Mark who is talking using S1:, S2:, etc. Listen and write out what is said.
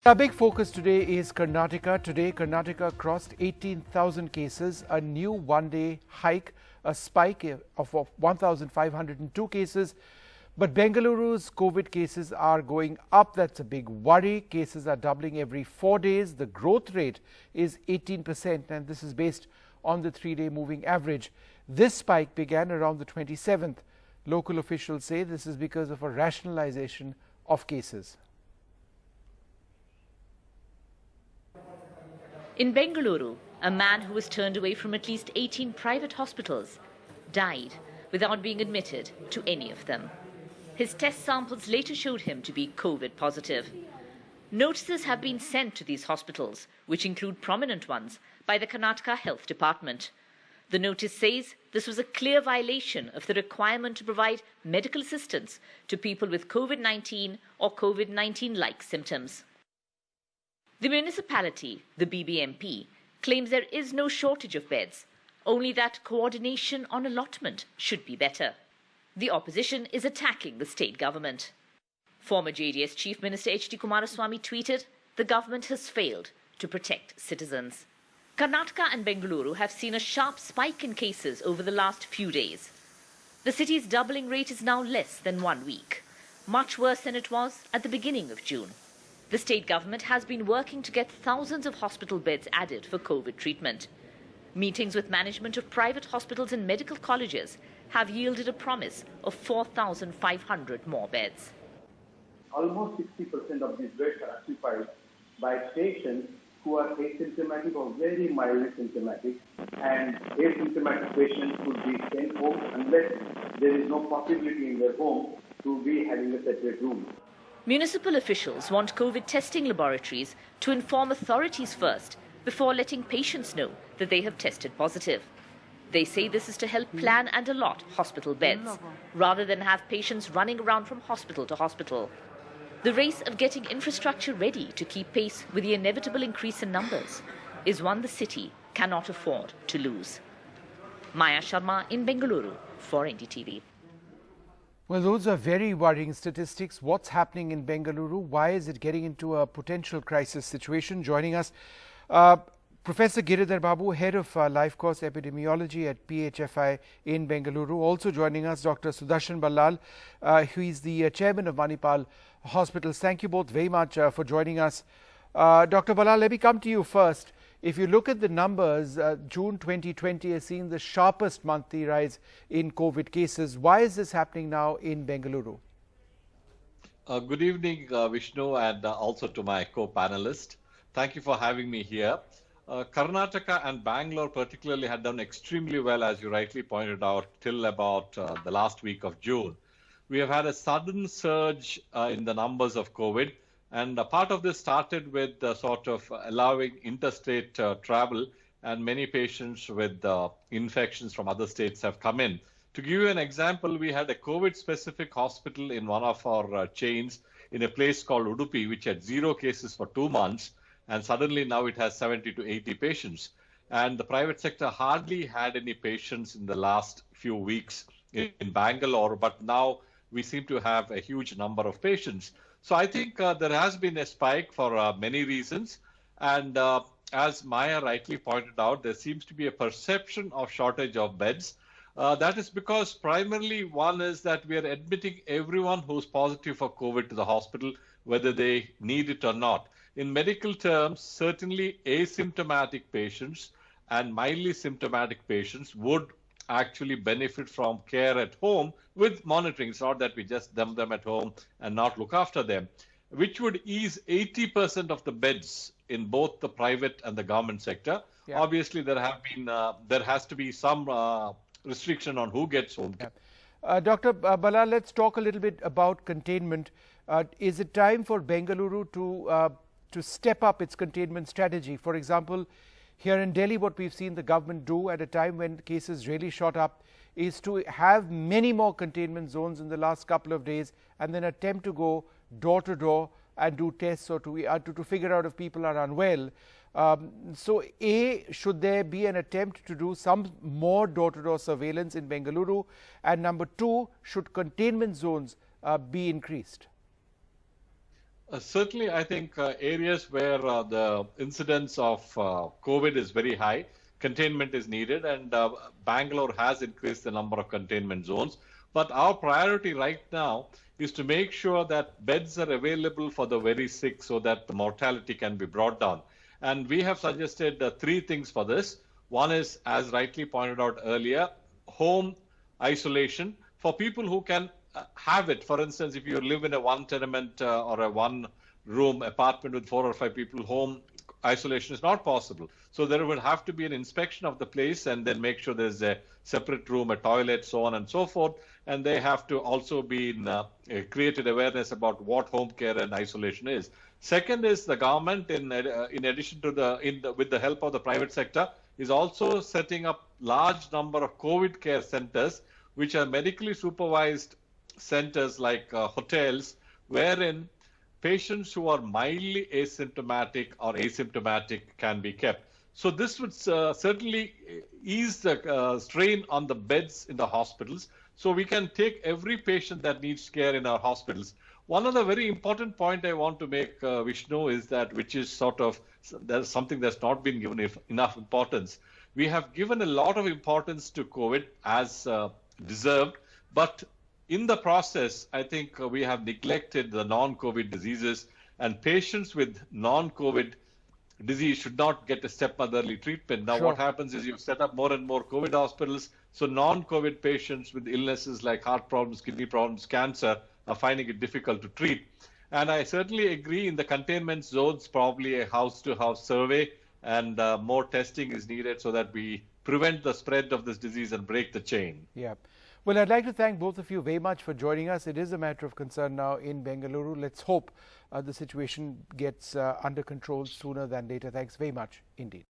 S1: Our big focus today is Karnataka. Today, Karnataka crossed 18,000 cases, a new one-day hike, a spike of 1,502 cases. But Bengaluru's COVID cases are going up. That's a big worry. Cases are doubling every 4 days. The growth rate is 18%, and this is based on the 3-day moving average. This spike began around the 27th. Local officials say this is because of a rationalization of cases.
S2: In Bengaluru, a man who was turned away from at least 18 private hospitals died without being admitted to any of them. His test samples later showed him to be COVID positive. Notices have been sent to these hospitals, which include prominent ones, by the Karnataka Health Department. The notice says this was a clear violation of the requirement to provide medical assistance to people with COVID-19 or COVID-19-like symptoms. The municipality, the BBMP, claims there is no shortage of beds, only that coordination on allotment should be better. The opposition is attacking the state government. Former JDS Chief Minister H.D. Kumaraswamy tweeted, "The government has failed to protect citizens." Karnataka and Bengaluru have seen a sharp spike in cases over the last few days. The city's doubling rate is now less than 1 week, much worse than it was at the beginning of June. The state government has been working to get thousands of hospital beds added for COVID treatment. Meetings with management of private hospitals and medical colleges have yielded a promise of 4,500 more beds.
S3: Almost 60% of these beds are occupied by patients who are asymptomatic or very mildly symptomatic, and asymptomatic patients could be sent home unless there is no possibility in their home to be having a separate room.
S2: Municipal officials want COVID testing laboratories to inform authorities first before letting patients know that they have tested positive. They say this is to help plan and allot hospital beds, rather than have patients running around from hospital to hospital. The race of getting infrastructure ready to keep pace with the inevitable increase in numbers is one the city cannot afford to lose. Maya Sharma in Bengaluru for NDTV.
S1: Well, those are very worrying statistics. What's happening in Bengaluru? Why is it getting into a potential crisis situation? Joining us, Professor Giridhar Babu, Head of Life Course Epidemiology at PHFI in Bengaluru. Also joining us, Dr. Sudarshan Ballal, who is the Chairman of Manipal Hospitals. Thank you both very much for joining us. Dr. Ballal, let me come to you first. If you look at the numbers, June 2020 has seen the sharpest monthly rise in COVID cases. Why is this happening now in Bengaluru?
S4: Good evening, Vishnu, and also to my co-panelist. Thank you for having me here. Karnataka and Bangalore particularly had done extremely well, as you rightly pointed out, till about the last week of June. We have had a sudden surge in the numbers of COVID. And a part of this started with sort of allowing interstate travel, and many patients with infections from other states have come in. To give you an example, we had a COVID-specific hospital in one of our chains in a place called Udupi, which had 0 cases for 2 months, and suddenly now it has 70 to 80 patients. And the private sector hardly had any patients in the last few weeks in Bangalore, but now we seem to have a huge number of patients. So I think there has been a spike for many reasons. And as Maya rightly pointed out, there seems to be a perception of shortage of beds. That is because primarily one is that we are admitting everyone who's positive for COVID to the hospital, whether they need it or not. In medical terms, certainly asymptomatic patients and mildly symptomatic patients would actually benefit from care at home with monitoring. It's not that we just dump them at home and not look after them, which would ease 80% of the beds in both the private and the government sector. Yeah. Obviously, there has to be some restriction on who gets home.
S1: Yeah. Dr. Ballal, let's talk a little bit about containment. Is it time for Bengaluru to step up its containment strategy? For example, here in Delhi, what we've seen the government do at a time when cases really shot up is to have many more containment zones in the last couple of days and then attempt to go door to door and do tests or to figure out if people are unwell. So A, should there be an attempt to do some more door-to-door surveillance in Bengaluru? And number two, should containment zones be increased?
S4: Certainly, I think areas where the incidence of COVID is very high, containment is needed, and Bangalore has increased the number of containment zones. But our priority right now is to make sure that beds are available for the very sick so that the mortality can be brought down. And we have suggested three things for this. One is, as rightly pointed out earlier, home isolation for people who can have it. For instance, if you live in a one tenement or a one room apartment with 4 or 5 people, home isolation is not possible. So there will have to be an inspection of the place and then make sure there's a separate room, a toilet, so on and so forth. And they have to also be created awareness about what home care and isolation is. Second is the government, in addition to with the help of the private sector, is also setting up large number of COVID care centers, which are medically supervised centers like hotels, wherein patients who are mildly asymptomatic or asymptomatic can be kept. So this would certainly ease the strain on the beds in the hospitals. So we can take every patient that needs care in our hospitals. One other very important point I want to make, Vishnu, is that which is there's something that's not been given enough importance. We have given a lot of importance to COVID as deserved, but in the process, I think we have neglected the non-COVID diseases, and patients with non-COVID disease should not get a stepmotherly treatment. Now, what happens is you set up more and more COVID hospitals, so non-COVID patients with illnesses like heart problems, kidney problems, cancer are finding it difficult to treat. And I certainly agree, in the containment zones, probably a house-to-house survey and more testing is needed so that we prevent the spread of this disease and break the chain.
S1: Yeah. Well, I'd like to thank both of you very much for joining us. It is a matter of concern now in Bengaluru. Let's hope the situation gets under control sooner than later. Thanks very much indeed.